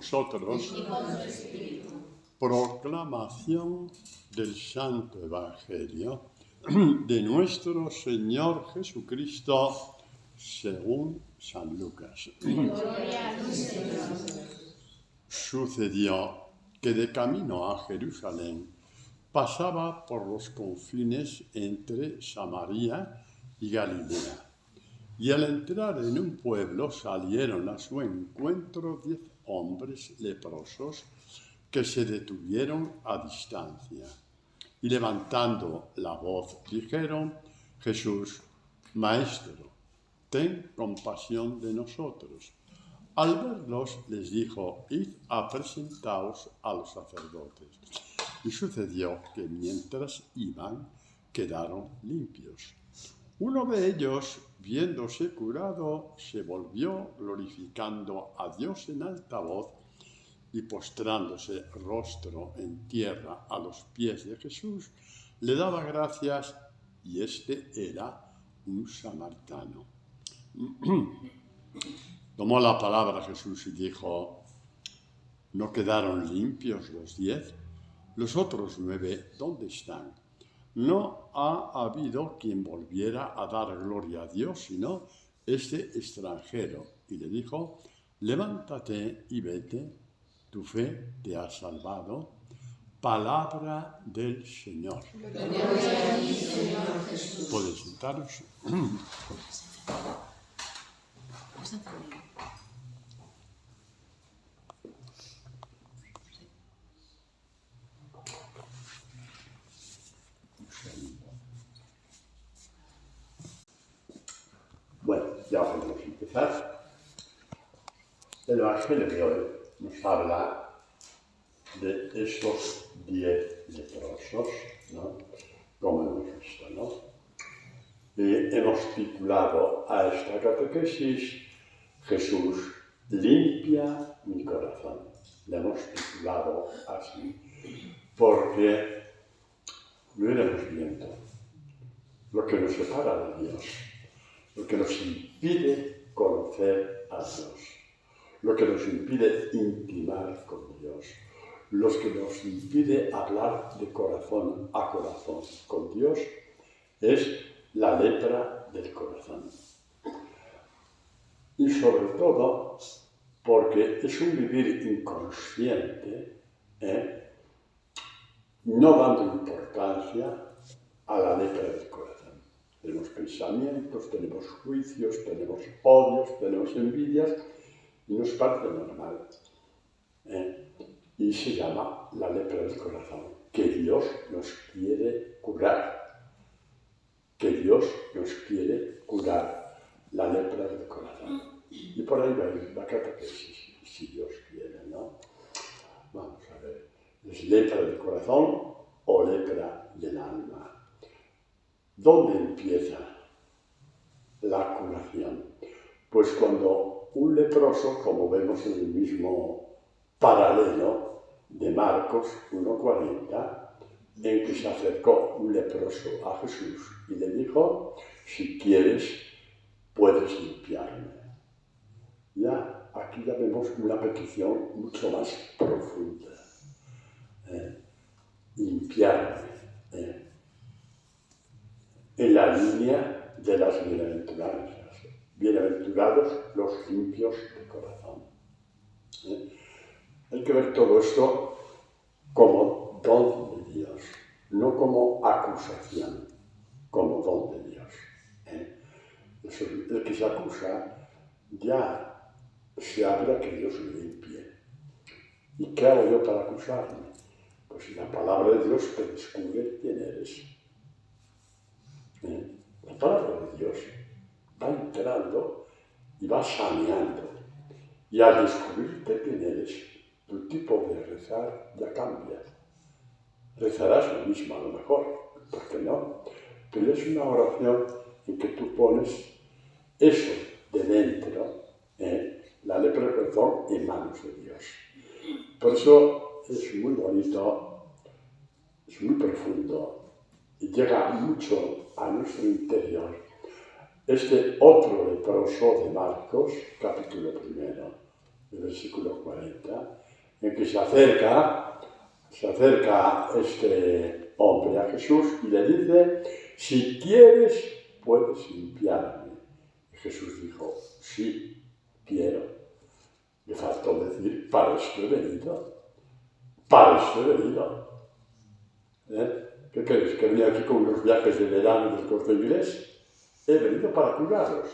vosotros. Proclamación del Santo Evangelio de nuestro Señor Jesucristo según San Lucas. Sucedió que de camino a Jerusalén pasaba por los confines entre Samaria y Galilea. Y al entrar en un pueblo salieron a su encuentro 10 hombres leprosos que se detuvieron a distancia. Y levantando la voz dijeron: Jesús, Maestro, ten compasión de nosotros. Al verlos les dijo: id a presentaos a los sacerdotes. Y sucedió que mientras iban, quedaron limpios. Uno de ellos, viéndose curado, se volvió glorificando a Dios en alta voz y postrándose rostro en tierra a los pies de Jesús, le daba gracias, y este era un samaritano. Tomó la palabra Jesús y dijo: ¿no quedaron limpios los 10? ¿Los otros 9 dónde están? No ha habido quien volviera a dar gloria a Dios, sino este extranjero. Y le dijo: levántate y vete, tu fe te ha salvado. Palabra del Señor. Gloria a ti, Señor Jesús. ¿Podéis sentaros? Bueno, ya podemos empezar. El Evangelio de hoy nos habla de estos 10 leprosos, ¿no? Como hemos visto, ¿no? Y hemos titulado a esta catequesis: Jesús, limpia mi corazón. Le hemos titulado así porque lo iremos viendo. Lo que nos separa de Dios, lo que nos impide conocer a Dios, lo que nos impide intimar con Dios, lo que nos impide hablar de corazón a corazón con Dios, es la lepra del corazón. Y sobre todo porque es un vivir inconsciente, no dando importancia a la lepra del corazón. Tenemos pensamientos, tenemos juicios, tenemos odios, tenemos envidias, y nos parece normal. Y se llama la lepra del corazón, que Dios nos quiere curar. Que Dios nos quiere curar la lepra del corazón. Y por ahí va la catequesis, si Dios quiere, ¿no? Vamos a ver, ¿es lepra del corazón o lepra del alma? ¿Dónde empieza la curación? Pues cuando un leproso, como vemos en el mismo paralelo de Marcos 1:40, en que se acercó un leproso a Jesús y le dijo: si quieres, puedes limpiarme. Ya, aquí ya vemos una petición mucho más profunda. Limpiarme. En la línea de las bienaventuranzas. Bienaventurados los limpios de corazón. Hay que ver todo esto como don de Dios, no como acusación, como don de Dios. El que se acusa ya se habla que Dios le limpie. ¿Y qué hago yo para acusarme? Pues si la palabra de Dios te descubre quién eres. La palabra de Dios va entrando y va saneando. Y al descubrirte quién eres, tu tipo de rezar ya cambia. Rezarás lo mismo a lo mejor, ¿por qué no? Pero es una oración en que tú pones eso de dentro, la lepra del corazón, en manos de Dios. Por eso es muy bonito, es muy profundo y llega mucho a nuestro interior este otro leproso de Marcos, capítulo 1, el versículo 40, en que se acerca este hombre a Jesús y le dice, si quieres, puedes limpiarme. Y Jesús dijo, sí, quiero. Le faltó decir, para esto he venido. Para esto he venido. ¿Qué crees? ¿Que venía aquí con unos viajes de verano del Corte Inglés? He venido para curaros.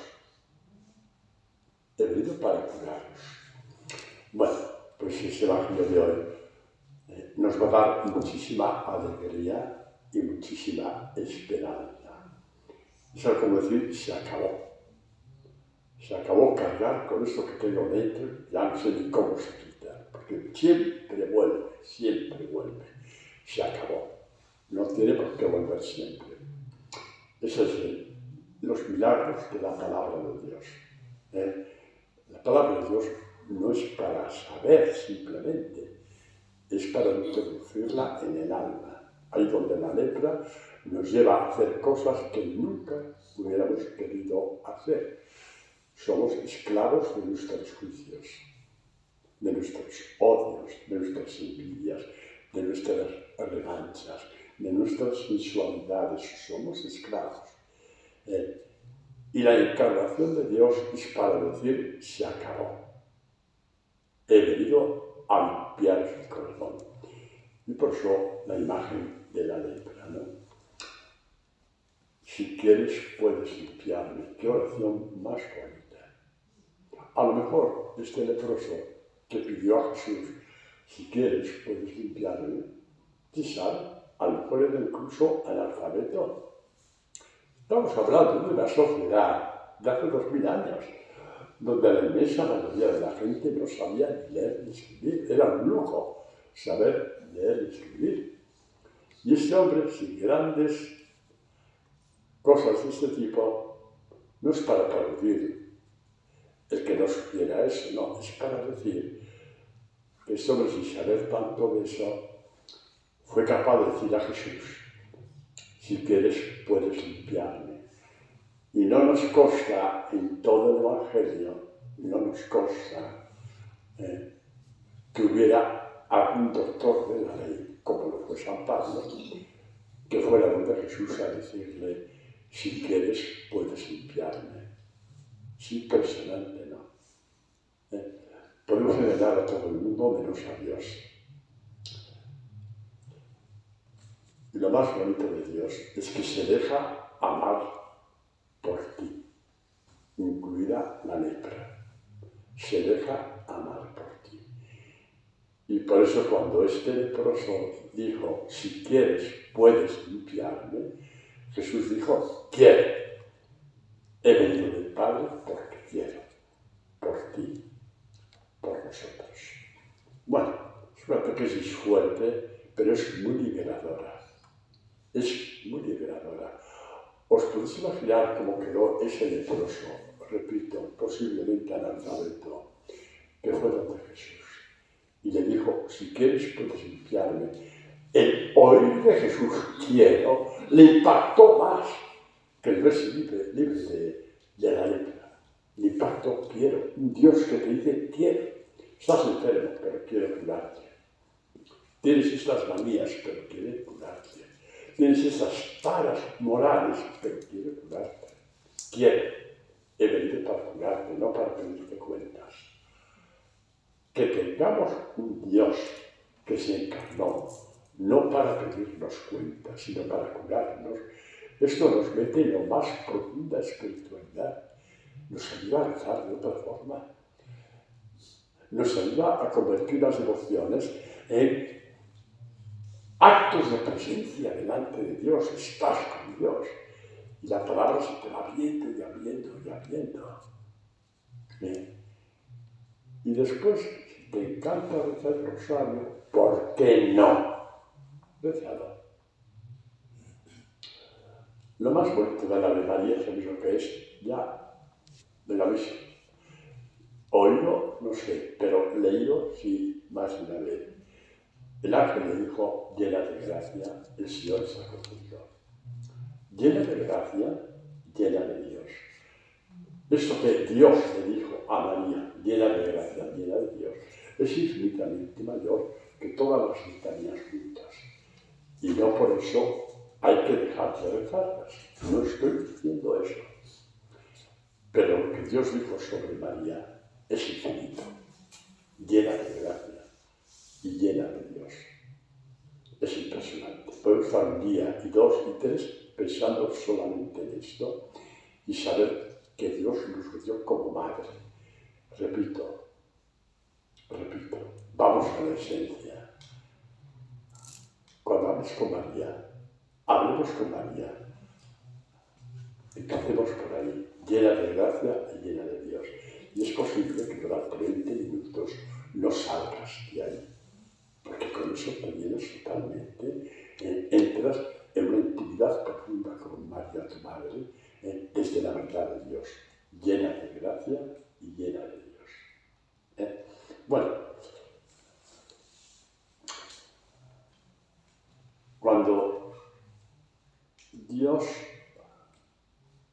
He venido para curaros. Bueno, pues este evangelio de hoy nos va a dar muchísima alegría y muchísima esperanza. Es algo como decir, se acabó. Se acabó cargar con esto que tengo dentro, ya no sé ni cómo se quita, porque siempre vuelve. Se acabó. No tiene por qué volver siempre. Esos son los milagros de la palabra de Dios. La palabra de Dios no es para saber simplemente, es para introducirla en el alma. Ahí donde la lepra nos lleva a hacer cosas que nunca hubiéramos querido hacer. Somos esclavos de nuestros juicios, de nuestros odios, de nuestras envidias, de nuestras revanchas, de nuestras sensualidades. Somos esclavos. Y la encarnación de Dios es para decir, se acabó. He venido a limpiar su corazón. Y por eso la imagen de la lepra, ¿no? Si quieres, puedes limpiarme. Qué oración más bonita. A lo mejor este leproso que pidió a Jesús, si quieres, puedes limpiarme, quizá, a lo mejor era incluso analfabeto. Estamos hablando de una sociedad de hace 2000 años, donde la inmensa mayoría de la gente no sabía ni leer ni escribir. Era un lujo saber leer y escribir. Y este hombre, sin grandes cosas de este tipo, no es para aplaudir el que no supiera eso, no, es para decir que este hombre, sin saber tanto de eso, fue capaz de decir a Jesús, si quieres, puedes limpiarme. Y no nos consta en todo el Evangelio, no nos consta que hubiera algún doctor de la ley, como lo fue San Pablo, que fuera donde Jesús a decirle, si quieres, puedes limpiarme. Es impresionante, ¿no? Podemos engañar a todo el mundo menos a Dios. Y lo más bonito de Dios es que se deja amar por ti, incluida la lepra. Se deja amar por ti. Y por eso cuando este leproso dijo, si quieres, puedes limpiarme, Jesús dijo, quiero. He venido del Padre porque quiero, por ti, por nosotros. Bueno, es una catequesis fuerte, pero es muy liberadora. Es muy liberadora. Os podéis imaginar cómo quedó ese leproso, repito, posiblemente analfabeto, que fue donde Jesús. Y le dijo, si quieres puedes limpiarme. El oír de Jesús, quiero, le impactó más que el verse libre de la lepra. Le impactó, quiero. Un Dios que te dice, quiero. Estás enfermo, pero quiero curarte. Tienes estas manías, pero quiero curarte. Tienes esas taras morales, pero quiero curarte. Quiero. He venido para curarte, no para pedirte cuentas. Que tengamos un Dios que se encarnó, no para pedirnos cuentas, sino para curarnos. Esto nos mete en lo más profunda espiritualidad. Nos ayuda a rezar de otra forma. Nos ayuda a convertir las devociones en actos de presencia delante de Dios. Estás con Dios. Y la palabra se te va abriendo y abriendo y abriendo. Bien. Y después, si te encanta rezar el rosario, ¿por qué no? Rezalo. Lo más bonito de la Ave María, ¿sabéis lo que es? Ya, de la misa. Oído, no sé, pero leído, sí, más de una vez. El ángel le dijo, llena de gracia, el Señor está contigo. Llena de gracia, llena de Dios. Esto que Dios le dijo a María, llena de gracia, llena de Dios, es infinitamente mayor que todas las litanías juntas. Y no por eso hay que dejar de rezarlas. No estoy diciendo eso. Pero lo que Dios dijo sobre María es infinito, llena de gracia y llena de Dios. Es impresionante. Puedo estar un día y dos y tres pensando solamente en esto y saber que Dios nos dio como madre. Repito, vamos a la esencia. Cuando hables con María, hablemos con María. Empecemos por ahí, llena de gracia y llena de Dios. Y es posible que durante 20 minutos no salgas de ahí, porque con eso te vienes totalmente, entras en una intimidad profunda con María, tu madre, desde la verdad de Dios, llena de gracia y llena de Dios. Bueno, cuando Dios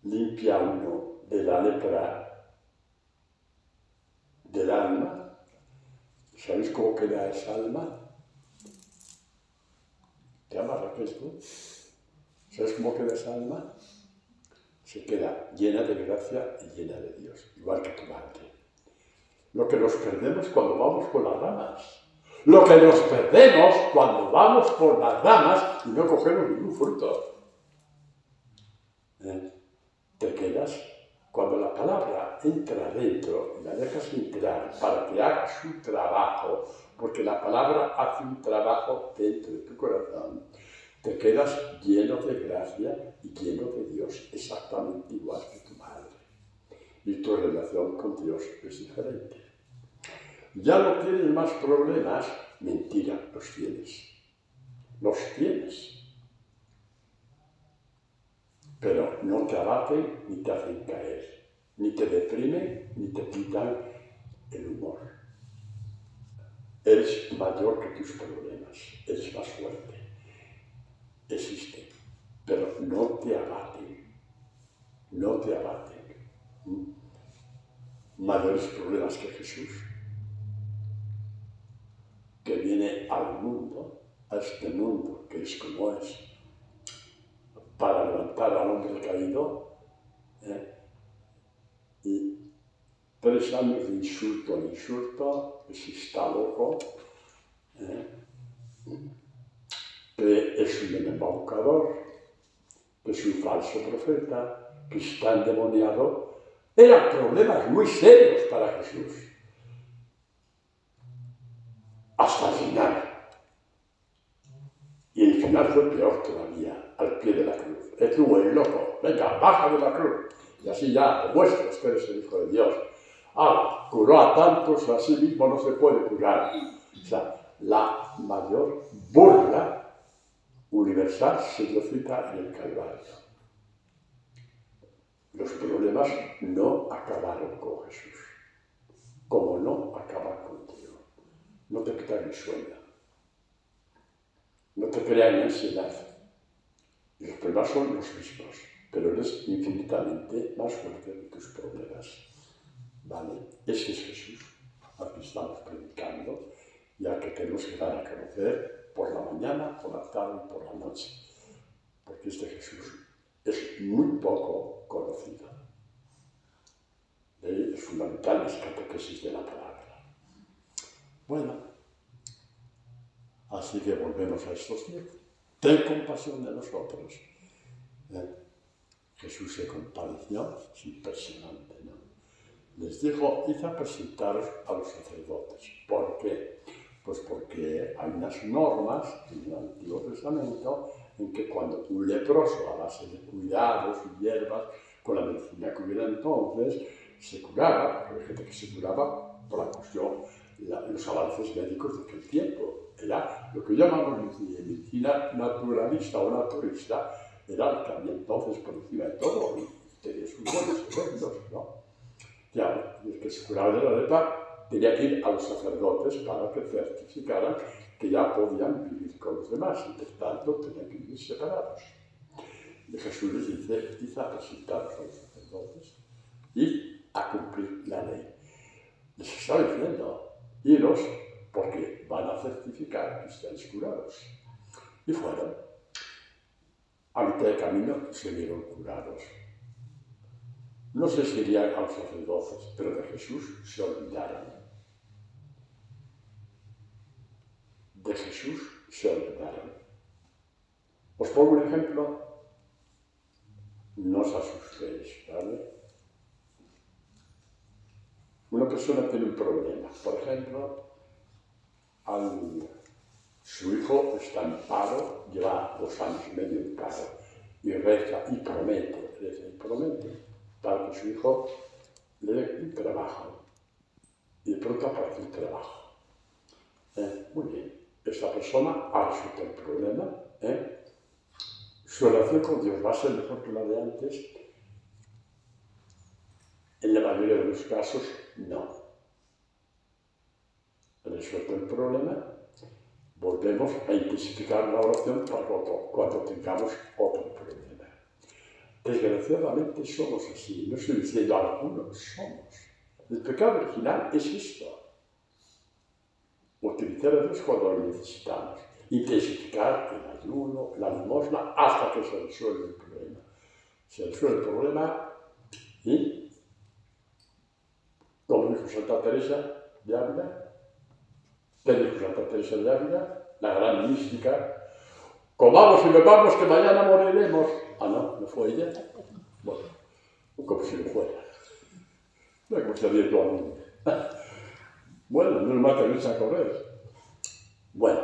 limpia a uno de la lepra del alma, ¿sabéis cómo queda esa alma? ¿Te amas, Raquel, tú? ¿Sabes cómo queda esa alma? Se queda llena de gracia y llena de Dios, igual que tu madre. Lo que nos perdemos cuando vamos por las ramas. Lo que nos perdemos cuando vamos por las ramas y no cogemos ningún fruto. Te quedas cuando la palabra entra dentro y la dejas entrar para que haga su trabajo, porque la palabra hace un trabajo dentro de tu corazón. Te quedas lleno de gracia y lleno de Dios, exactamente igual que tu madre. Y tu relación con Dios es diferente. Ya no tienes más problemas, mentira, los tienes. Los tienes. Pero no te abaten ni te hacen caer, ni te deprimen ni te quitan el humor. Eres mayor que tus problemas, eres más fuerte. Existen, pero no te abaten, no te abaten. Mayores problemas que Jesús, que viene al mundo, a este mundo que es como es, para levantar al hombre caído, y 3 años de insulto en insulto, que si está loco, que es un embaucador, que es un falso profeta, que está endemoniado, eran problemas muy serios para Jesús. Hasta el final. Y el final fue peor todavía, al pie de la cruz. Tú, el loco, venga, baja de la cruz. Y así ya demuestras que eres el Hijo de Dios. Curó a tantos, a sí mismo no se puede curar. O sea, la mayor burla universal se lo cita en el Calvario. Los problemas no acabaron con Jesús, como no acaban contigo. No te quitan el sueño, no te crean ansiedad. Y los problemas son los mismos, pero eres infinitamente más fuerte que tus problemas. ¿Vale? Ese es Jesús, al que estamos predicando y al que tenemos que dar a conocer por la mañana, por la tarde y por la noche. Porque este Jesús es muy poco conocido. Es fundamental la catequesis de la palabra. Bueno, así que volvemos a estos tiempos. Ten compasión de nosotros. Jesús se compadeció, es impresionante, ¿no? Les dijo, id a presentaros a los sacerdotes. ¿Por qué? Pues porque hay unas normas en el Antiguo Testamento en que cuando un leproso, a base de cuidados y hierbas, con la medicina que hubiera entonces, se curaba, porque hay gente que se curaba por la cuestión, los avances médicos de aquel tiempo. Era lo que llamamos medicina naturalista o naturista, era lo que había entonces por encima de todo, y tenía sus buenos efectos, ¿no? Ya, el que se curaba de la lepra tenía que ir a los sacerdotes para que certificaran que ya podían vivir con los demás, y por tanto tenían que vivir separados. Y Jesús les dice, id a presentaros a los sacerdotes. y a cumplir la ley. Les está diciendo, iros porque van a certificar que estáis curados. Y fueron. A mitad de camino se vieron curados. No sé si irían a los sacerdotes, pero de Jesús se olvidaron. De Jesús se olvidaron. Os pongo un ejemplo. No os asustéis, ¿vale? Una persona tiene un problema. Por ejemplo, su hijo está en paro, lleva 2 años y medio en paro, y reza y promete para que su hijo le dé un trabajo. Y de pronto aparece un trabajo. Muy bien. Esta persona ha resuelto el problema. Su relación con Dios va a ser mejor que la de antes. En la mayoría de los casos, no. Resuelto el problema, volvemos a intensificar la oración para cuando tengamos otro problema. Desgraciadamente somos así, no estoy diciendo algunos, somos. El pecado original es esto. Utilizar a Dios cuando lo necesitamos. Intensificar el ayuno, la limosna, hasta que se resuelve el problema. Se resuelve el problema y, como dijo Santa Teresa de Ávila, la gran mística, comamos y bebamos que mañana moriremos. Ah, no fue ella. Bueno, como si lo fuera. No es como si había todo a mí. Bueno, no es más que irse a correr. Bueno,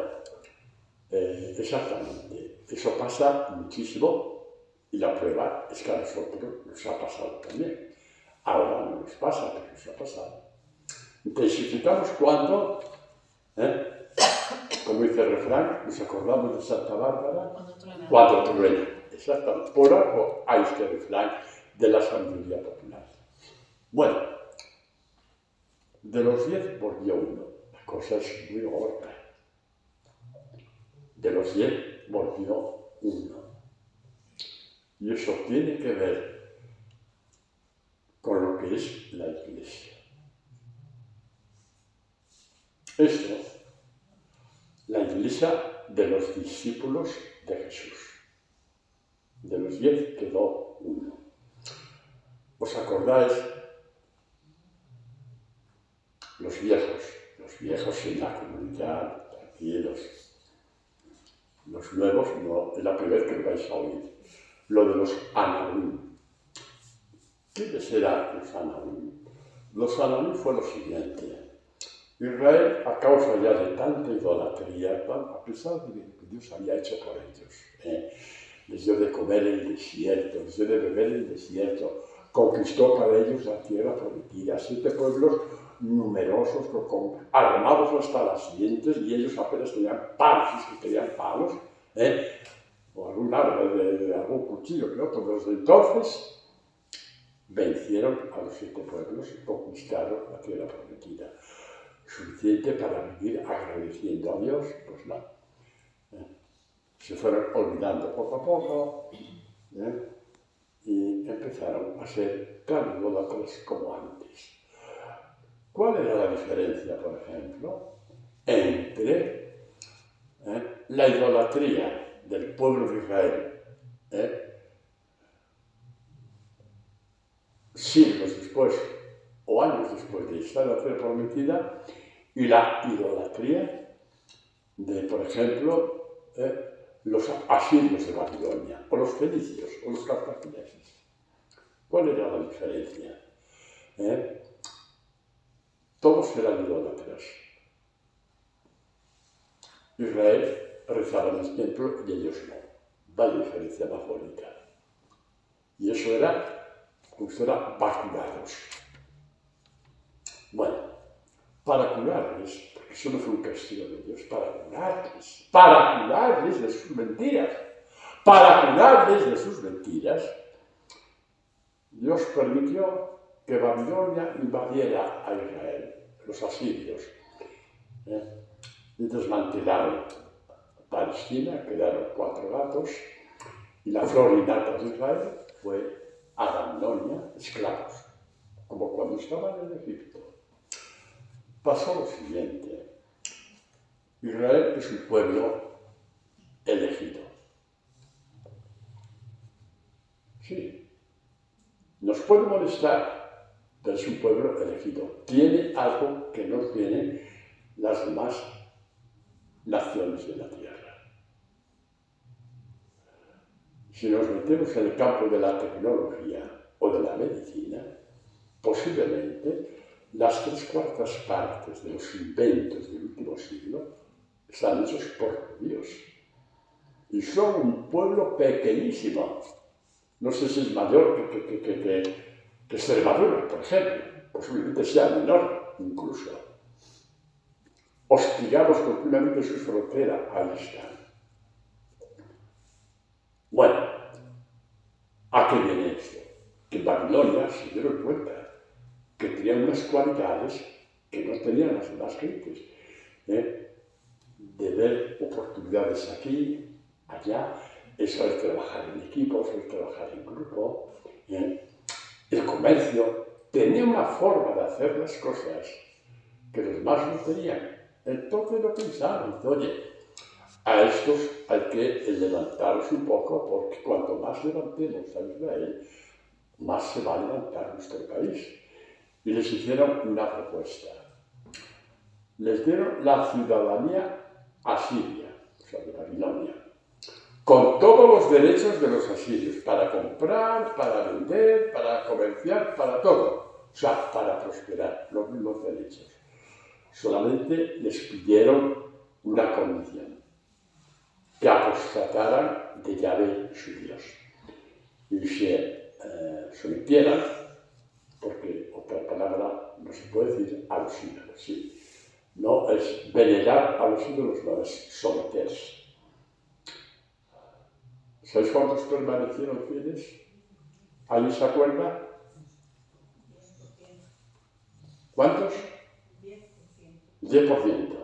exactamente. Eso pasa muchísimo y la prueba es que a nosotros nos ha pasado también. Ahora no nos pasa, pero nos ha pasado. Intensificamos cuando, como dice el refrán, nos acordamos de Santa Bárbara cuando truena. Exactamente. Por algo hay este refrán de la sabiduría popular. Bueno, de los 10 volvió uno. La cosa es muy gorda. De los 10 volvió uno. Y eso tiene que ver con lo que es la Iglesia. Esto, la Iglesia de los discípulos de Jesús. De los 10 quedó uno. ¿Os acordáis? Los viejos en la comunidad, tranquilos. Los nuevos no, es la primera vez que vais a oír. Lo de los Ananim. ¿Quiénes eran los Ananim? Los Ananim fue lo siguiente. Israel, a causa ya de tanta idolatría, a pesar de que Dios había hecho por ellos, les dio de comer en el desierto, les dio de beber en el desierto, conquistó para ellos la tierra prometida, 7 pueblos numerosos, armados hasta las dientes, y ellos apenas tenían palos, si tenían palos, o algún arma, algún cuchillo que otro. Desde entonces vencieron a los 7 pueblos y conquistaron la tierra prometida. Suficiente para vivir agradeciendo a Dios, pues no. Se fueron olvidando poco a poco y empezaron a ser tan idólatras como antes. ¿Cuál era la diferencia, por ejemplo, entre la idolatría del pueblo de Israel siglos después o años después de estar en la tierra prometida y la idolatría de, por ejemplo, los asirios de Babilonia, o los fenicios, o los cartagineses? ¿Cuál era la diferencia? Todos eran idólatras. Israel rezaba en el templo y ellos no. Vaya diferencia más bonita. Y eso era vacunados. Bueno, para curarles, porque eso no fue un castigo de Dios, para curarles de sus mentiras, Dios permitió que Babilonia invadiera a Israel, los asirios, y desmantelaron Palestina, quedaron 4 gatos, y la flor innata de Israel fue Adamonia, esclavos. como cuando estaban en Egipto. Pasó lo siguiente. Israel es un pueblo elegido. Sí, nos puede molestar, pero es un pueblo elegido. Tiene algo que no tienen las demás naciones de la tierra. Si nos metemos en el campo de la tecnología o de la medicina, posiblemente las 3/4 partes de los inventos del último siglo están hechos por judíos. Y son un pueblo pequeñísimo. No sé si es mayor que Extremadura, por ejemplo. Posiblemente sea menor, incluso. Hostigados continuamente su frontera, ahí están. Bueno, ¿a qué viene esto? Que en Babilonia se dieron cuenta que tenían unas cualidades que no tenían las demás gentes. De ver oportunidades aquí, allá, eso de trabajar en equipo, eso de trabajar en grupo, el comercio, tenía una forma de hacer las cosas que los demás no tenían. Entonces lo pensaron, oye, a estos hay que levantarlos un poco, porque cuanto más levantemos a Israel, más se va a levantar nuestro país. Y les hicieron una propuesta. Les dieron la ciudadanía asiria, o sea, de Babilonia, con todos los derechos de los asirios, para comprar, para vender, para comerciar, para todo. O sea, para prosperar, los mismos derechos. Solamente les pidieron una condición, que apostataran de Yahvé su Dios y se sometieran, porque otra palabra no se puede decir a los ídolos, sí. No es venerar a los ídolos, no es someterse. ¿Sabéis cuántos permanecieron fieles? ¿Alguien se acuerda? ¿Cuántos? 10%.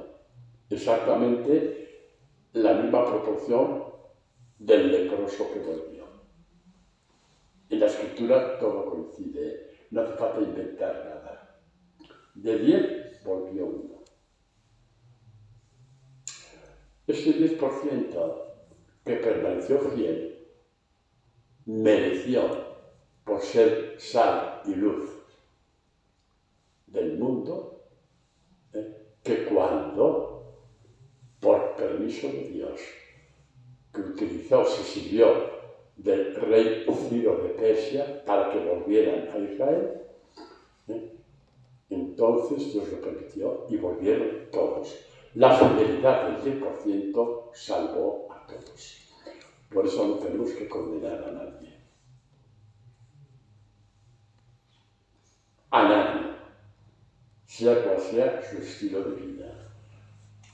Exactamente la misma proporción del leproso que volvió. En la escritura todo coincide, no hace falta inventar nada. De 10 volvió 1. Este 10% que permaneció fiel mereció, por ser sal y luz del mundo, que cuando, por permiso de Dios, que utilizó, se sirvió del rey Ciro de Persia para que volvieran a Israel, entonces Dios lo permitió y volvieron todos. La fidelidad del 10% salvó a todos. Por eso no tenemos que condenar a nadie. A nadie, sea cual sea su estilo de vida.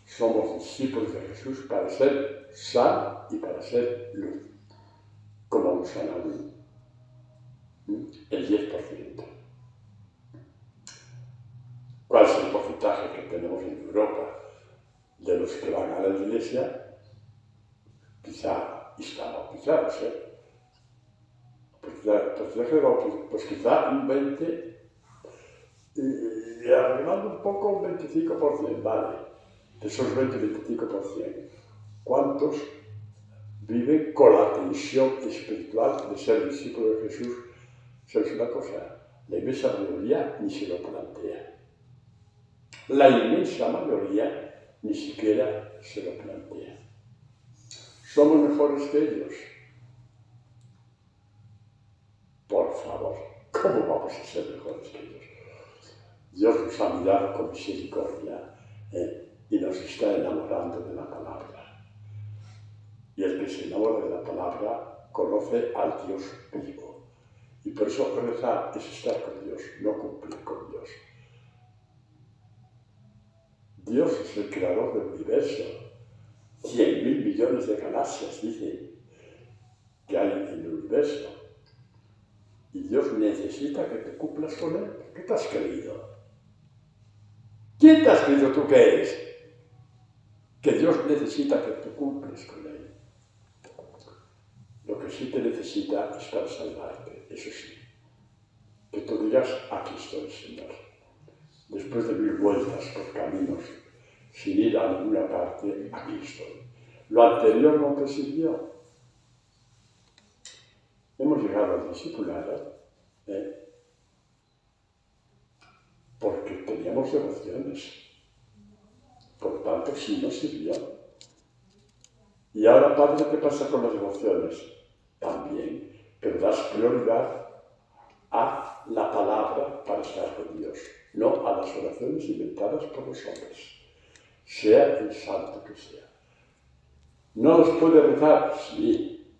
Somos discípulos de Jesús para ser sal y para ser luz, como un Sanaúl, el 10%. ¿Cuál es el porcentaje que tenemos en Europa de los que van a la iglesia? Quizá están bautizados, pues quizá un 20%, y arreglando un poco un 25%, vale, de esos 20-25%. ¿Cuántos viven con la tensión espiritual de ser discípulo de Jesús? ¿Sabes una cosa? La inmensa mayoría ni se lo plantea. La inmensa mayoría ni siquiera se lo plantea. ¿Somos mejores que ellos? Por favor, ¿cómo vamos a ser mejores que ellos? Dios nos ha mirado con misericordia y nos está enamorando de la palabra. Y el que se enamora de la palabra conoce al Dios vivo. Y por eso rezar es estar con Dios, no cumplir con Dios. Dios es el creador del universo. 100.000 millones de galaxias, dicen, que hay en el universo. Y Dios necesita que te cumplas con Él. ¿Qué te has creído? ¿Quién te has creído tú que eres? Que Dios necesita que tú cumples con Él. Lo que sí te necesita es para salvarte, eso sí. que tú digas, aquí estoy, Señor. Después de 1000 vueltas por caminos, sin ir a ninguna parte, aquí estoy. Lo anterior no te sirvió. Hemos llegado al discipulado porque teníamos devociones. Por tanto, sí nos sirvió. Y ahora, Padre, ¿qué pasa con las devociones? También, pero das prioridad a la palabra para estar con Dios, no a las oraciones inventadas por los hombres, sea el santo que sea. ¿No los puede rezar? Sí,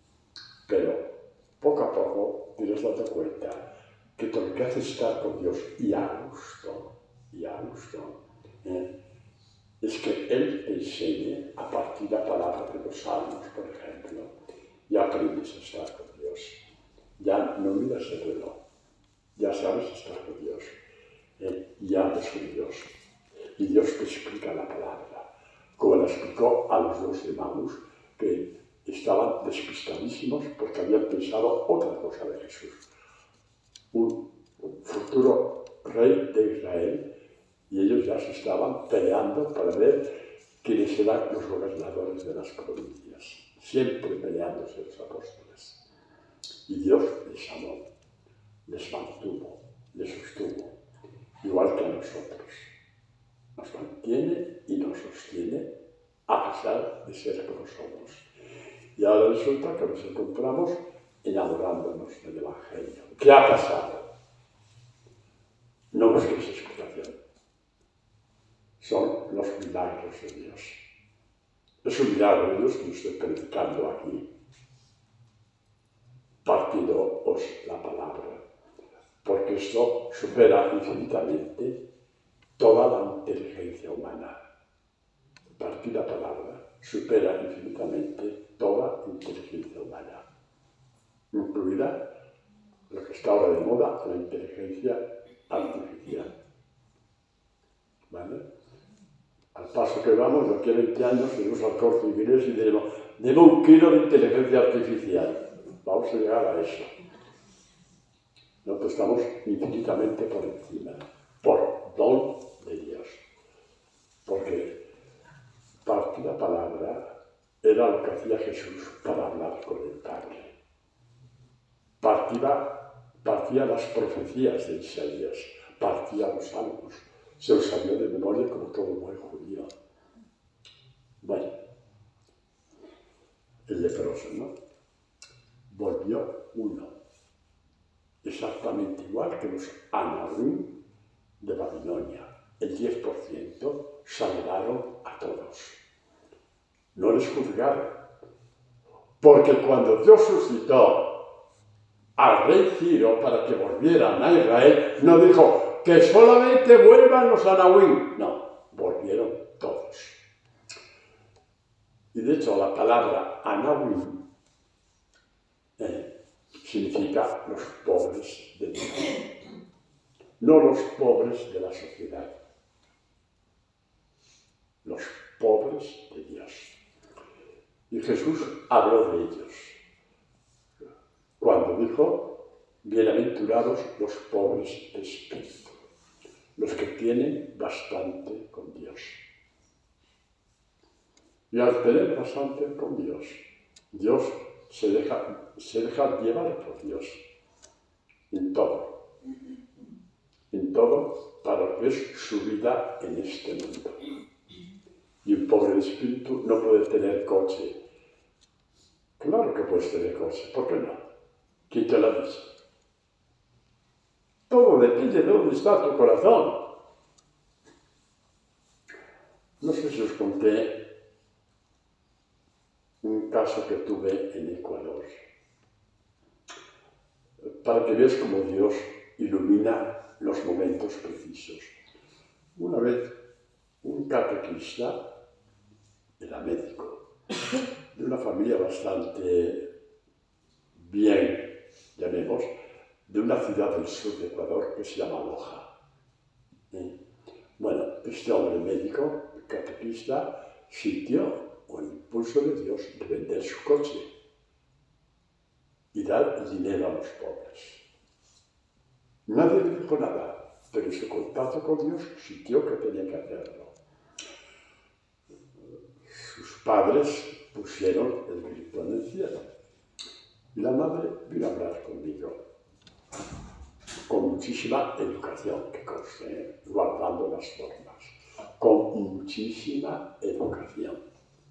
pero poco a poco te has dado cuenta que todo lo que hace es estar con Dios y a gusto, es que Él te enseñe a partir de la palabra de los salmos, por ejemplo, y aprendes a estar con Dios. Ya no miras el reloj, ya sabes estar con Dios, y andas con Dios. Y Dios te explica la palabra, como la explicó a los 2 hermanos que estaban despistadísimos porque habían pensado otra cosa de Jesús. Un futuro rey de Israel, y ellos ya se estaban peleando para ver quiénes eran los gobernadores de las provincias, siempre peleándose los apóstoles. Y Dios les amó, les mantuvo, les sostuvo, igual que a nosotros. Nos mantiene y nos sostiene a pesar de ser como somos. Y ahora resulta que nos encontramos enamorándonos del Evangelio. ¿Qué ha pasado? No busquéis explicación. Son los milagros de Dios. Es un milagro de Dios que os estoy predicando aquí, partiéndoos la palabra, porque esto supera infinitamente toda la inteligencia humana. Partir la palabra supera infinitamente toda inteligencia humana, incluida lo que está ahora de moda, la inteligencia artificial. ¿Vale? Al paso que vamos, de aquí a 20 años, iremos al Corte Inglés y diremos, deme 1 kilo de inteligencia artificial. Vamos a llegar a eso. Nosotros estamos infinitamente por encima, por don de Dios. Porque parte de la palabra era lo que hacía Jesús para hablar con el Padre. Partía las profecías de Isaías, partía los salmos, se los sabía de memoria como todo buen judío. Bueno, el leproso, ¿no? Volvió uno, exactamente igual que los Anahuim de Babilonia. El 10% salvaron a todos. No les juzgaron, porque cuando Dios suscitó al rey Ciro para que volvieran a Israel, no dijo que solamente vuelvan los Anahuim. No, volvieron todos. Y de hecho la palabra Anahuim significa los pobres de Dios, no los pobres de la sociedad, los pobres de Dios. Y Jesús habló de ellos cuando dijo, bienaventurados los pobres de espíritu, los que tienen bastante con Dios. Y al tener bastante con Dios, Dios se deja llevar por Dios en todo para lo que es su vida en este mundo. Y un pobre de espíritu no puede tener coche. Claro que puedes tener coche, ¿por qué no? ¿Quién te lo dice? Todo depende de dónde está tu corazón. No sé si os conté un caso que tuve en Ecuador, para que veas cómo Dios ilumina los momentos precisos. Una vez, un catequista era médico, de una familia bastante bien, llamemos, de una ciudad del sur de Ecuador que se llama Loja. Bueno, este hombre médico, catequista, sintió el impulso de Dios de vender su coche y dar dinero a los pobres. Nadie le dijo nada, pero en su contacto con Dios sintió que tenía que hacerlo. Sus padres pusieron el grito en el cielo. Y la madre vino a hablar conmigo, con muchísima educación, que conste, guardando las formas, con muchísima educación,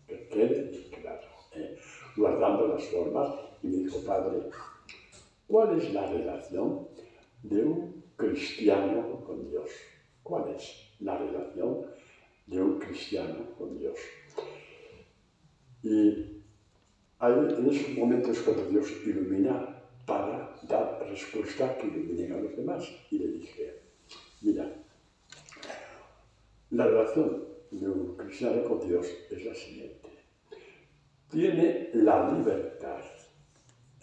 que quede muy claro, guardando las formas, y me dijo: padre, ¿cuál es la relación de un cristiano con Dios? ¿Cuál es la relación de un cristiano con Dios? Y hay en esos momentos cuando Dios ilumina para dar respuesta que iluminen a los demás. Y le dije: mira, la relación de un cristiano con Dios es la siguiente. Tiene la libertad,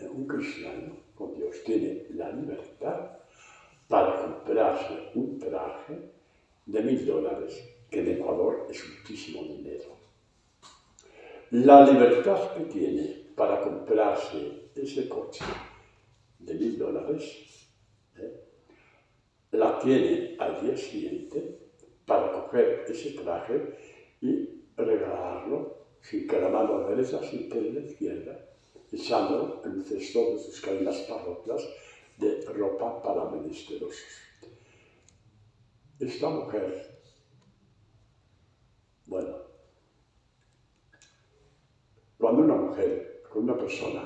un cristiano con Dios tiene la libertad para comprarse un traje de $1000, que en Ecuador es muchísimo dinero. La libertad que tiene para comprarse ese coche de $1000, la tiene al día siguiente para coger ese traje y regalarlo sin que la mano derecha, sin que la izquierda, echándolo en un cesto de sus cadenas parroquias de ropa para menesterosos. Esta mujer, bueno, cuando una persona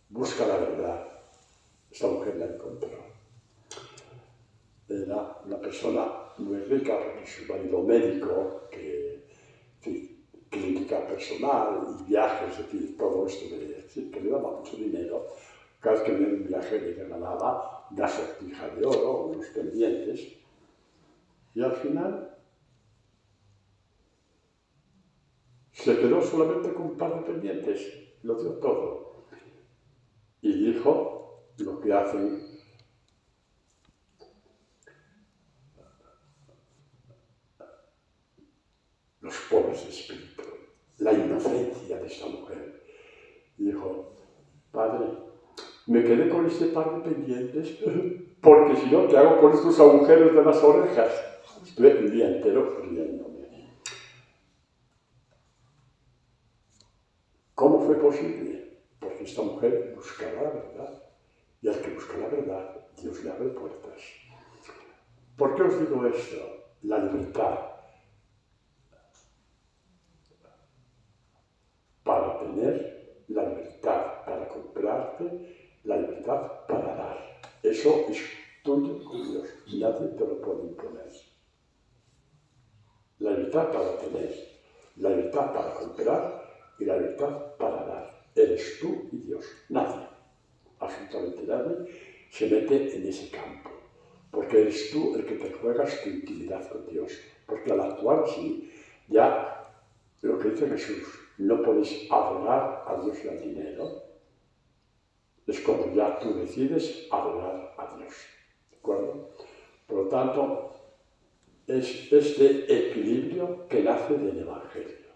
busca la verdad, esta mujer la encontró. Era una persona muy rica, porque su marido médico, clínica personal y viajes, es decir, todo esto que le daba mucho dinero. Cada vez que venía en un viaje le regalaba una sortija de oro, unos pendientes, y al final se quedó solamente con un par de pendientes, lo dio todo. Y dijo lo que hacen los pobres de espíritu, la inocencia de esta mujer. Y dijo: padre, me quedé con este par de pendientes, porque si no, ¿qué hago con estos agujeros de las orejas? Estuve el día entero riéndome. ¿Cómo fue posible? Porque esta mujer buscaba la verdad, y al que busca la verdad, Dios le abre puertas. ¿Por qué os digo esto? La libertad para tener, la libertad para comprarte, la libertad para dar. Eso es tuyo con Dios, y nadie te lo puede imponer. La libertad para tener, la libertad para comprar y la libertad para dar. Eres tú y Dios, nadie, absolutamente nadie, se mete en ese campo, porque eres tú el que te juegas tu intimidad con Dios, porque al actuar así, ya lo que dice Jesús, no podéis adorar a Dios y al dinero, es cuando ya tú decides adorar a Dios, ¿de acuerdo? Por lo tanto, es este equilibrio que nace del Evangelio,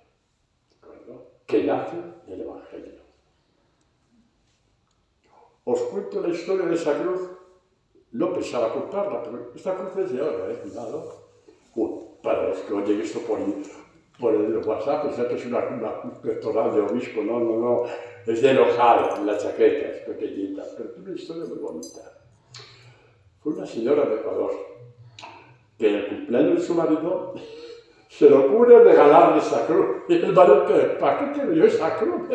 ¿de acuerdo? Que nace del Evangelio. Os cuento la historia de esa cruz. No pensaba contarla, pero esta cruz es de oro, cuidado. Para los que oyen esto por el WhatsApp, pensar que es una cruz pectoral de obispo. No, es de ojal, en la chaqueta, es pequeñita, pero tiene una historia muy bonita. Fue una señora de Ecuador que en el cumpleaños de su marido se le ocurre regalarle esa cruz. Y el marido, ¿para qué quiero yo esa cruz?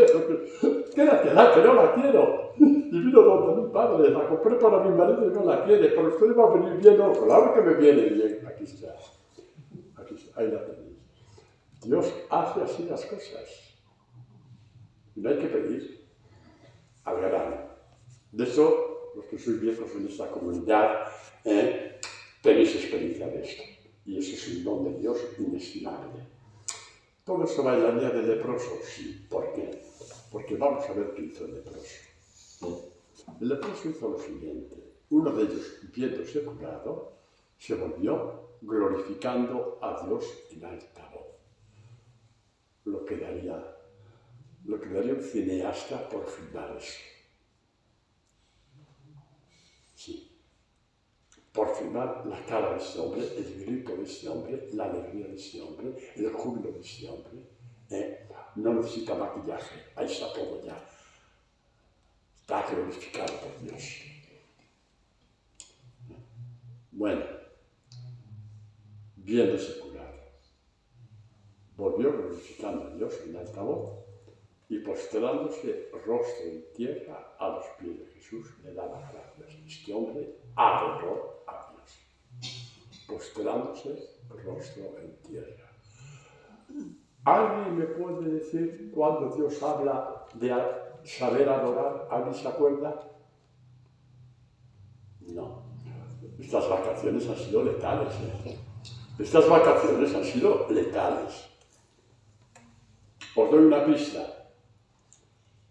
Quédatela, que no la quiero. Y vino donde mi padre, la compré para mi marido y no la quiere, pero usted le va a venir bien. No, claro que me viene bien. Aquí está, ahí la tenéis. Dios hace así las cosas. No hay que pedir al grano. De hecho, los que sois viejos en esta comunidad, tenéis experiencia de esto. Y eso es un don de Dios inestimable. ¿Todo eso va en la línea del leproso? Sí. ¿Por qué? Porque vamos a ver qué hizo el leproso. El leproso hizo lo siguiente. Uno de ellos, viéndose curado, se volvió glorificando a Dios en alta voz. Lo que daría un cineasta por filmar eso. Sí. por filmar la cara de ese hombre, el grito de ese hombre, la alegría de ese hombre, el júbilo de ese hombre. No necesita maquillaje, ahí está todo ya. Está glorificado por Dios. Bueno, viéndose curado, volvió glorificando a Dios en alta voz y postrándose rostro en tierra a los pies de Jesús, le daba gracias. Este hombre adoró a Dios, postrándose rostro en tierra. ¿Alguien me puede decir cuando Dios habla de saber adorar? ¿Alguien se acuerda? No. Estas vacaciones han sido letales. Estas vacaciones han sido letales. Os doy una pista.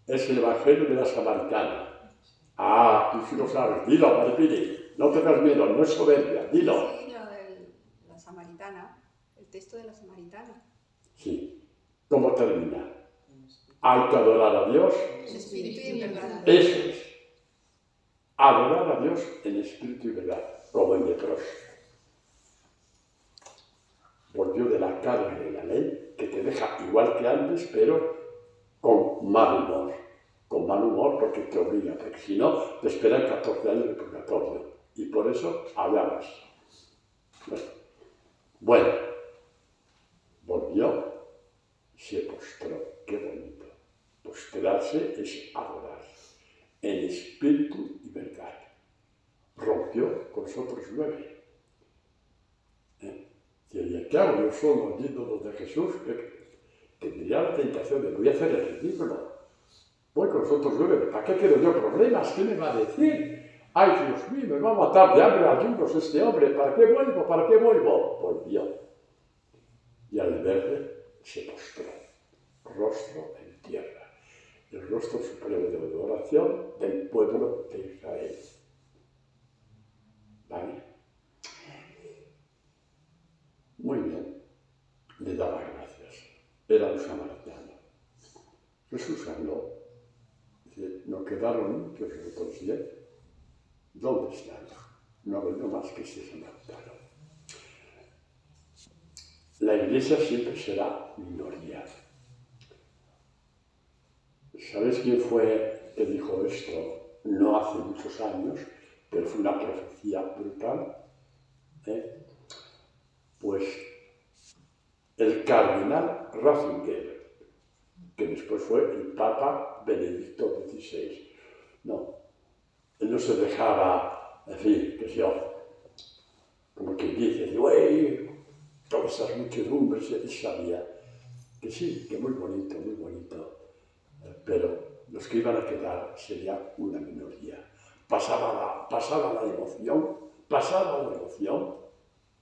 Es el Evangelio de la Samaritana. Ah, tú sí lo sabes. Dilo, Maripili. No tengas miedo, no es soberbia. Dilo. Sí, la Samaritana, el texto de la Samaritana. Sí. ¿Cómo termina? Hay que adorar a Dios. En espíritu y en verdad. Eso es. Adorar a Dios en espíritu y verdad, como el leproso. Volvió de la carga de la ley, que te deja igual que antes, pero con mal humor. Con mal humor porque te obliga, porque si no, te esperan 14 años de purgatorio. Y por eso hablamos. Bueno, volvió, se postró. Qué bonito. Postrarse es adorar. En espíritu y verdad. Rompió con los otros 9. Diría, ¿qué hago yo solo yendo de Jesús? Tendría la tentación de voy a hacer el ridículo. Voy con los otros 9. ¿Para qué quiero yo problemas? ¿Qué me va a decir? Ay, Dios mío, me va a matar de hambre a ayunos este hombre. ¿Para qué vuelvo? ¿Para qué vuelvo? Volvió. Y al verle se postró, rostro en tierra. El rostro supremo de adoración del pueblo de Israel. ¿Vale? Muy bien. Le daba gracias. Era un samaritano. Jesús habló. Dice, ¿no quedaron limpios los otros 10? ¿Dónde están? No ha venido más que este samaritano. La iglesia siempre será minoría. ¿Sabéis quién fue que dijo esto? No hace muchos años, pero fue una profecía brutal. Pues el cardenal Ratzinger, que después fue el Papa Benedicto XVI. No, él no se dejaba, en fin, que yo, como quien dice, ¡güey! Todas esas muchedumbres, él sabía que sí, que muy bonito, pero los que iban a quedar serían una minoría. Pasada la emoción,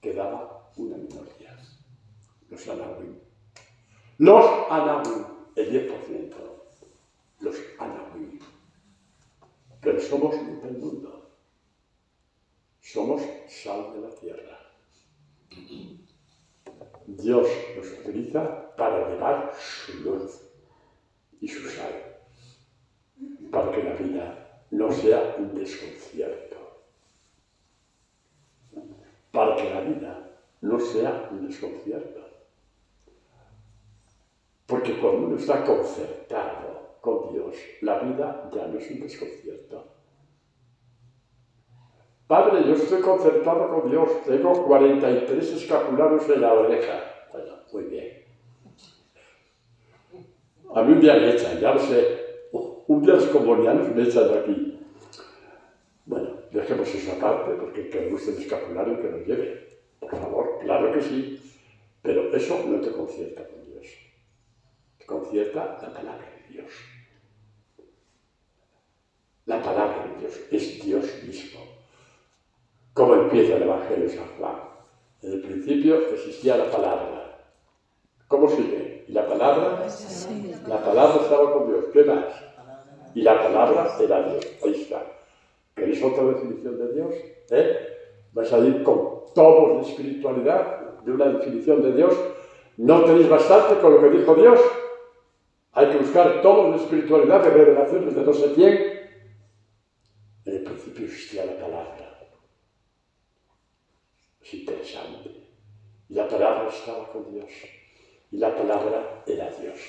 quedaba una minoría. Los Anahuim. El 10%. Los Anahuim. Pero somos luz del mundo. Somos sal de la tierra. Dios nos utiliza para llevar su luz y su sal, para que la vida no sea un desconcierto, para que la vida no sea un desconcierto. Porque cuando uno está concertado con Dios, la vida ya no es un desconcierto. Padre, yo estoy concertado con Dios, tengo 43 escapularios en la oreja. Bueno, muy bien. A mí un día me echan, ya lo sé. Un día los combonianos me echan de aquí. Bueno, dejemos eso aparte, porque el que le guste el escapulario que lo lleve. Por favor, claro que sí. Pero eso no te concierta con Dios. Te concierta la palabra de Dios. La palabra de Dios es Dios mismo. ¿Cómo empieza el Evangelio de San Juan? En el principio existía la palabra. ¿Cómo sigue? ¿Y la palabra? Sí. La palabra estaba con Dios. ¿Qué más? Y la palabra era Dios. Ahí está. ¿Queréis otra definición de Dios? ¿Vais a ir con tomos de espiritualidad de una definición de Dios? ¿No tenéis bastante con lo que dijo Dios? Hay que buscar tomos de espiritualidad, de revelaciones de no sé quién. En el principio existía la palabra. Es interesante. Y la palabra estaba con Dios. Y la palabra era Dios.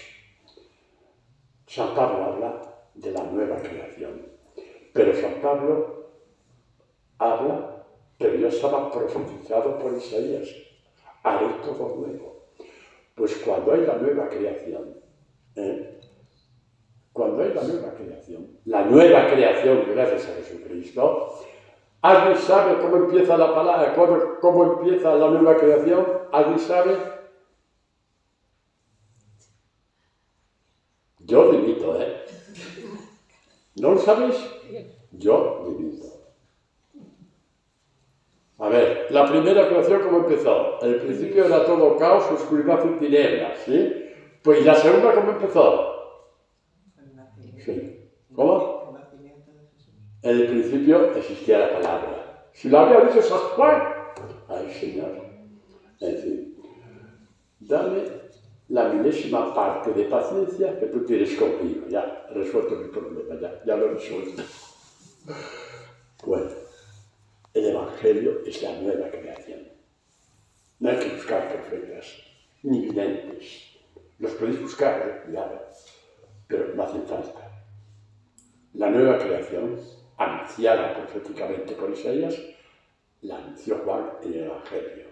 San Pablo habla de la nueva creación. Pero San Pablo habla, pero ya estaba profetizado por Isaías. Haré todo nuevo. Pues cuando hay la nueva creación, la nueva creación gracias a Jesucristo, ¿alguien sabe cómo empieza la palabra, cómo empieza la nueva creación? ¿Alguien sabe? Yo limito, ¿No lo sabéis? Yo limito. A ver, la primera creación, ¿cómo empezó? El principio era todo caos, oscuridad y tinieblas, ¿sí? Pues, ¿y la segunda cómo empezó? Sí. ¿Cómo? En el principio existía la palabra. Si lo había dicho San Juan, ay Señor. En fin, dame la milésima parte de paciencia que tú tienes conmigo. Ya, resuelto mi problema, ya lo he resuelto. Bueno, el Evangelio es la nueva creación. No hay que buscar profetas, ni videntes. Los podéis buscar, cuidado, pero no hacen falta. La nueva creación, anunciada proféticamente por Isaías, la anunció Juan en el Evangelio.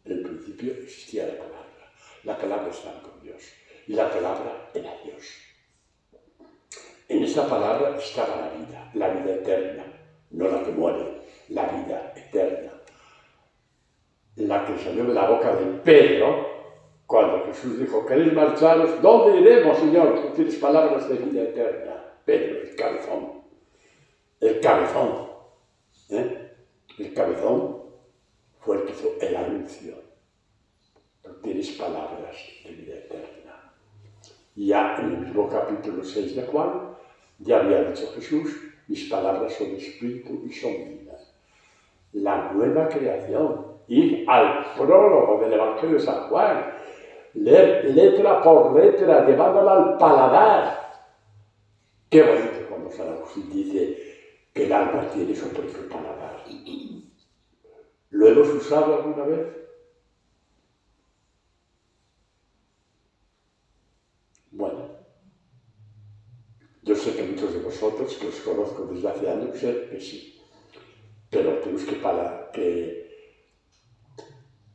En el principio existía la palabra. La palabra estaba con Dios. Y la palabra era Dios. En esa palabra estaba la vida eterna, no la que muere, la vida eterna. La que salió de la boca de Pedro, cuando Jesús dijo, ¿queréis marcharos? ¿Dónde iremos, Señor? Tú tienes palabras de vida eterna. Pedro, el cabezón. El cabezón. El cabezón fue el que hizo el anuncio. Tú tienes palabras de vida eterna. Y ya en el mismo capítulo 6 de Juan, ya había dicho Jesús, mis palabras son espíritu y son vida. La nueva creación. Ir al prólogo del Evangelio de San Juan, leer letra por letra, llevándola al paladar. Qué bonito cuando San Agustín dice que el alma tiene su propio paladar. ¿Lo hemos usado alguna vez? Bueno, yo sé que muchos de vosotros, que os conozco desde hace años, sé que sí. Pero tenemos que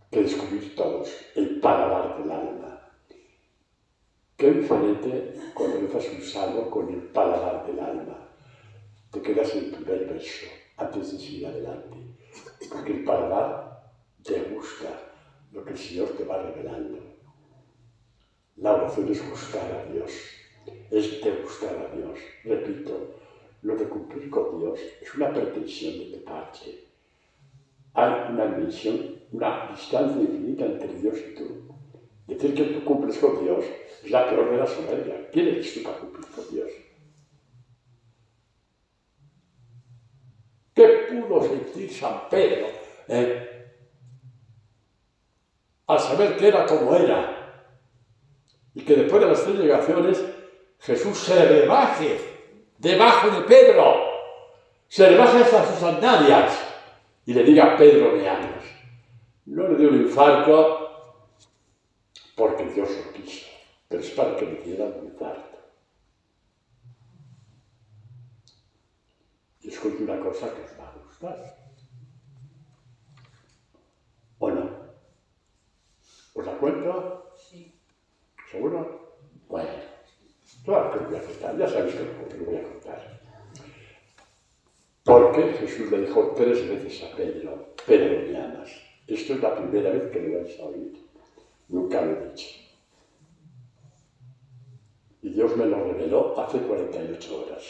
descubrir todos el paladar del alma. Qué diferente cuando empiezas un salmo con el paladar del alma. Te quedas en el primer verso, antes de seguir adelante. Porque el paladar te gusta lo que el Señor te va revelando. La oración es buscar a Dios, es de buscar a Dios. Repito, lo de cumplir con Dios es una pretensión de tu parte. Hay una dimensión, una distancia infinita entre Dios y tú. Decir que tú cumples con Dios es la peor de la soberbia. ¿Quién eres tú para cumplir con Dios? ¿Qué pudo sentir San Pedro al saber que era como era? Y que después de las 3 negaciones Jesús se rebaje debajo de Pedro, se rebaje hasta sus sandalias y le diga, Pedro, me amas. No le dio un infarto porque Dios lo quiso, pero es para que le diera un infarto. Y escucho una cosa que os va a gustar. ¿O no? ¿Os la cuento? Sí. ¿Seguro? Bueno, claro que lo voy a contar, ya sabéis que lo voy a contar. Porque Jesús le dijo 3 veces a Pedro, Pedro, me amas. Esto es la primera vez que lo vais a oír. Nunca lo he dicho. Y Dios me lo reveló hace 48 horas.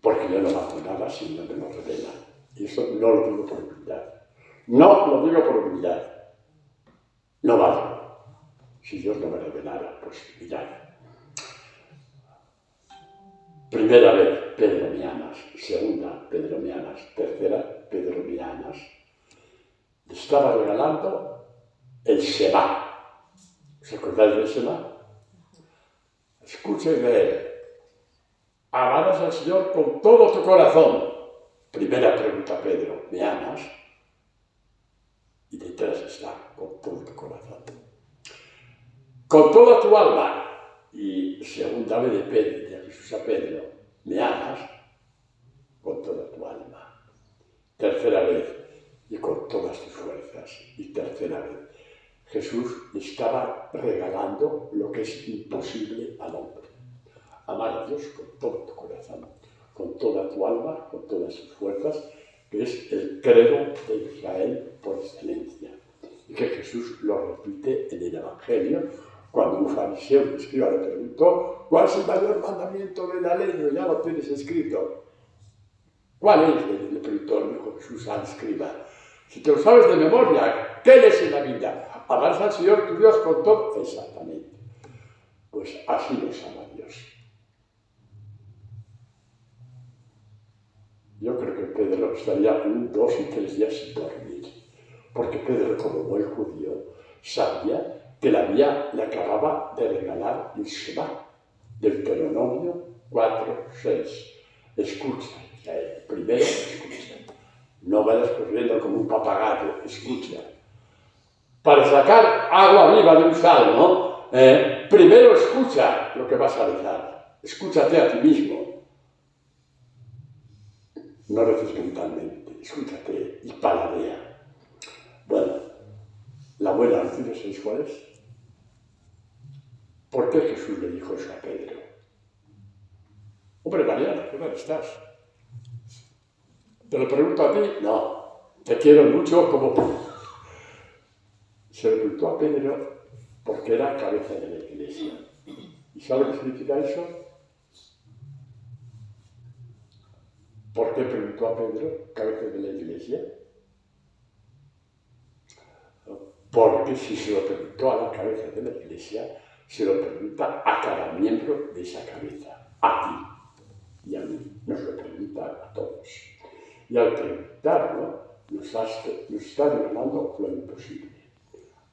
Porque yo no hago nada si no me lo revela. Y eso no lo digo por humildad. No lo digo por humildad. No vale. Si Dios no me revelara, pues mirad. Primera vez, Pedro, me amas. Segunda, Pedro, me amas. Tercera, Pedro, me amas. Le estaba regalando el Shema. ¿Os acordáis del Shema? Escuchen de él. Amarás al Señor con todo tu corazón, Primera pregunta a Pedro, ¿me amas? Y detrás está, con todo tu corazón. Con toda tu alma. Y segunda vez de Jesús a Pedro, ¿me amas? Con toda tu alma. Tercera vez, y con todas tus fuerzas. Y tercera vez, Jesús estaba regalando lo que es imposible al hombre. Amar a Dios con todo tu corazón, con toda tu alma, con todas tus fuerzas, que es el credo de Israel por excelencia. Y que Jesús lo repite en el Evangelio, cuando un fariseo, un escriba, le preguntó, ¿cuál es el mayor mandamiento de la ley? Ya lo tienes escrito. ¿Cuál es? Le preguntó el hijo Jesús al escriba. Si te lo sabes de memoria, ¿qué lees en la Biblia? Amarás al Señor tu Dios con todo. Exactamente. Pues así nos ama Dios. Yo creo que Pedro estaría 1, 2 y 3 días sin dormir. Porque Pedro, como buen judío, sabía que la vía le acababa de regalar el Shema, Deuteronomio 4, 6. Escucha, primero escucha. No vayas corriendo como un papagayo, escucha. Para sacar agua viva de un salmo, primero escucha lo que vas a rezar. Escúchate a ti mismo. No reces mentalmente, escúchate y paladea. Bueno, la buena noticia es cuál es. ¿Por qué Jesús le dijo eso a Pedro? Hombre, Mariana, ¿qué tal estás? ¿Te lo pregunto a ti? No, te quiero mucho como... Se lo preguntó a Pedro porque era cabeza de la iglesia. ¿Y sabe qué significa eso? ¿Por qué preguntó a Pedro, cabeza de la iglesia? Porque si se lo preguntó a la cabeza de la iglesia, se lo pregunta a cada miembro de esa cabeza, a ti y a mí, nos lo pregunta a todos. Y al preguntarlo, nos está revelando lo imposible.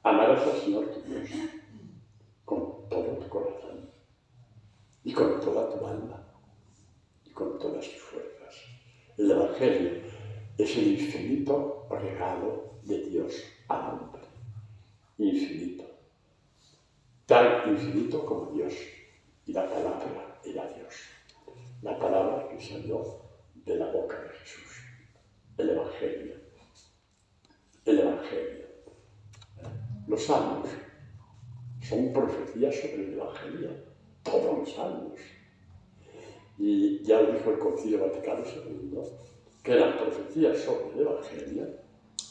Amarás al Señor tu Dios con todo tu corazón y con toda tu alma y con todas tus fuerzas. El Evangelio es el infinito regalo de Dios al hombre. Infinito. Tan infinito como Dios. Y la palabra era Dios. La palabra que salió de la boca de Jesús. El Evangelio. El Evangelio. Los salmos son profecías sobre el Evangelio. Todos los salmos. Y ya lo dijo el Concilio Vaticano II, que eran profecías sobre el Evangelio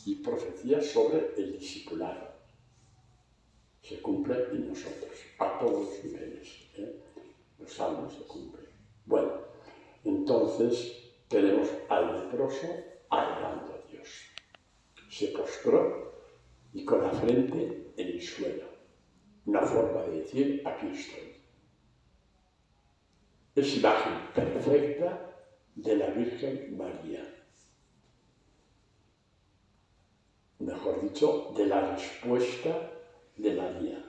y profecías sobre el discipulado. Se cumple en nosotros, a todos los niveles. Los salmos se cumplen. Bueno, entonces tenemos al leproso adorando a Dios. Se postró y con la frente en el suelo. Una forma de decir, aquí estoy. Es imagen perfecta de la Virgen María. Mejor dicho, de la respuesta de María.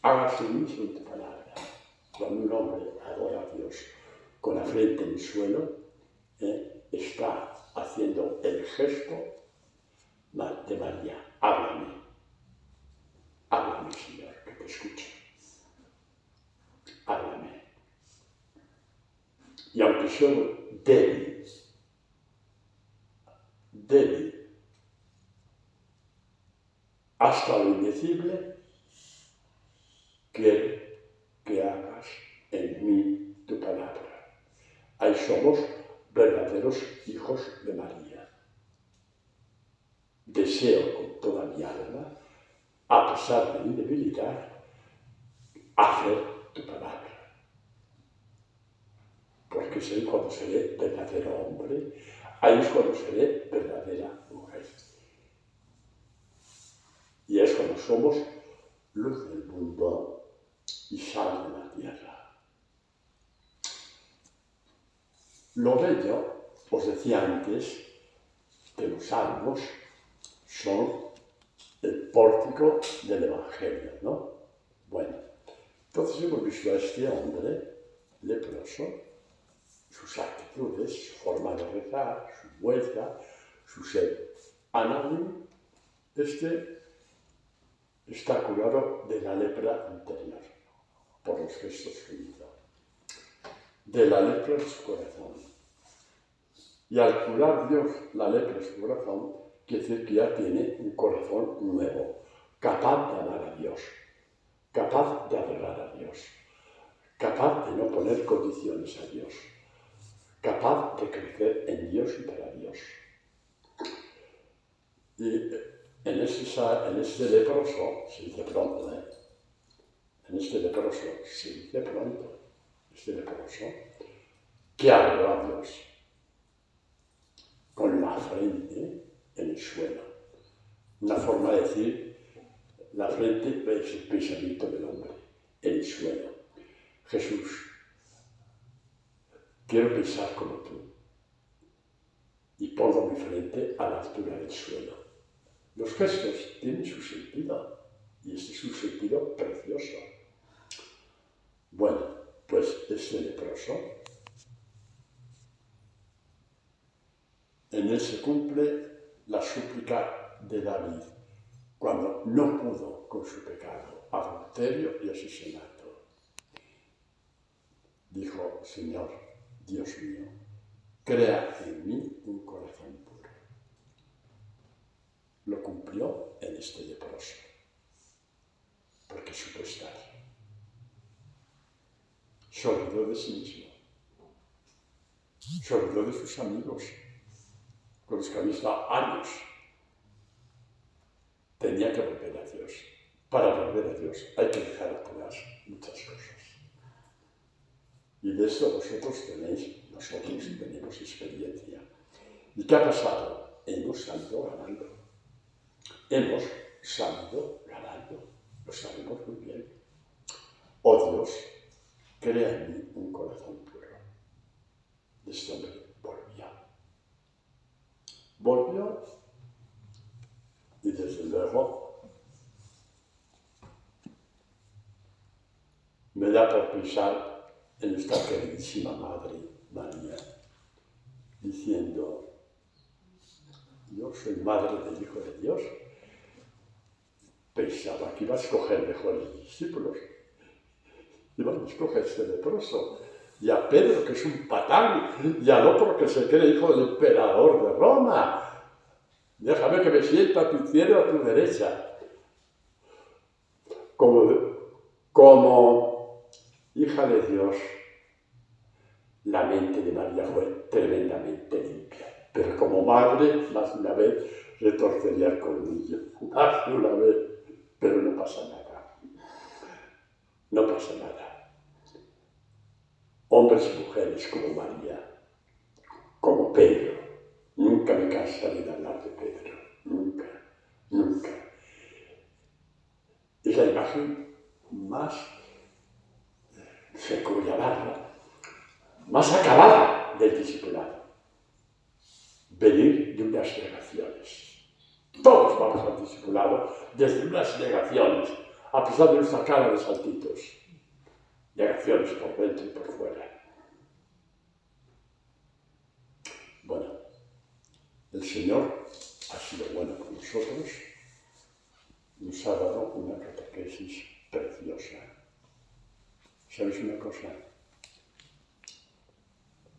Hágase en mí según tu palabra. Cuando un hombre adora a Dios con la frente en el suelo, está haciendo el gesto de María. Háblame. Háblame, Señor, que te escucho. Háblame. Y aunque soy débil, hasta lo indecible, quiero que hagas en mí tu palabra. Ahí somos verdaderos hijos de María. Deseo con toda mi alma, a pesar de mi debilidad, hacer tu palabra. Porque es ahí cuando seré verdadero hombre, ahí es cuando seré verdadera mujer. Y es cuando somos luz del mundo y sal de la tierra. Lo bello, os decía antes, que los salmos son el pórtico del Evangelio, ¿no? Bueno, entonces hemos visto a este hombre leproso sus actitudes, su forma de rezar, su vuelta, su ser. Ananim, está curado de la lepra interior, por los gestos que hizo, de la lepra de su corazón. Y al curar Dios la lepra de su corazón, quiere decir que ya tiene un corazón nuevo, capaz de amar a Dios, capaz de adorar a Dios, capaz de no poner condiciones a Dios, capaz de crecer en Dios y para Dios. Y en este leproso, se dice pronto, este leproso, que adoró a Dios con la frente en el suelo. Una forma de decir, la frente es el pensamiento del hombre, en el suelo. Jesús, quiero pensar como tú y pongo mi frente a la altura del suelo. Los gestos tienen su sentido y este es un sentido precioso. Bueno, pues este leproso, en él se cumple la súplica de David cuando no pudo con su pecado, adulterio y asesinato. Dijo, Señor, Dios mío, crea en mí un corazón puro. Lo cumplió en este leproso, porque supo estar. Se olvidó de sí mismo, se olvidó de sus amigos, con los que había estado años. Tenía que volver a Dios. Para volver a Dios hay que dejar atrás muchas cosas. Y de esto nosotros tenemos experiencia. ¿Y qué ha pasado? Hemos salido ganando. Hemos salido ganando. Lo sabemos muy bien. Oh Dios, crea en mí un corazón puro. Este hombre volvió y desde luego me da por pensar en esta queridísima Madre María, diciendo, yo soy madre del Hijo de Dios. Pensaba que iba a escoger mejores discípulos. Iban a escoger este leproso, y a Pedro, que es un patán, y al otro que se cree hijo del emperador de Roma. Déjame que me sienta a tu izquierda o a tu derecha. Como hija de Dios, la mente de María fue tremendamente limpia. Pero como madre, más de una vez, retorcería el colmillo. Más de una vez. Pero no pasa nada. No pasa nada. Hombres y mujeres como María, como Pedro. Nunca me cansaré de hablar de Pedro. Nunca, nunca. Es la imagen más, no sé cómo llamarla, más acabada del discipulado. Venir de unas negaciones. Todos vamos al discipulado desde unas negaciones, a pesar de nuestra cara de saltitos. Negaciones por dentro y por fuera. Bueno, el Señor ha sido bueno con nosotros, nos ha dado una catequesis preciosa. ¿Sabéis una cosa?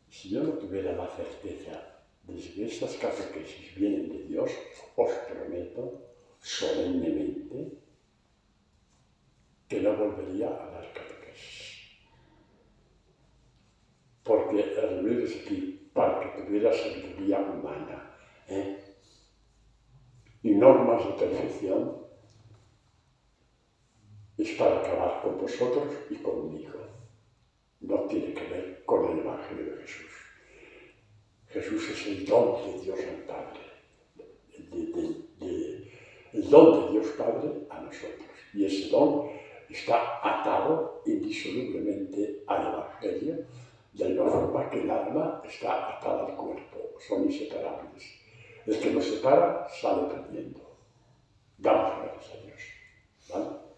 Si yo no tuviera la certeza de que estas catequesis vienen de Dios, os prometo solemnemente que no volvería a dar catequesis. Porque el libro es aquí para que tuviera sabiduría humana y normas de perfección, es para acabar con vosotros y conmigo. No tiene que ver con el Evangelio de Jesús. Jesús es el don de Dios al Padre, el don de Dios Padre a nosotros. Y ese don está atado indisolublemente al Evangelio, de la forma que el alma está atada al cuerpo, son inseparables. El que nos separa sale perdiendo. Damos gracias a Dios. ¿Vale?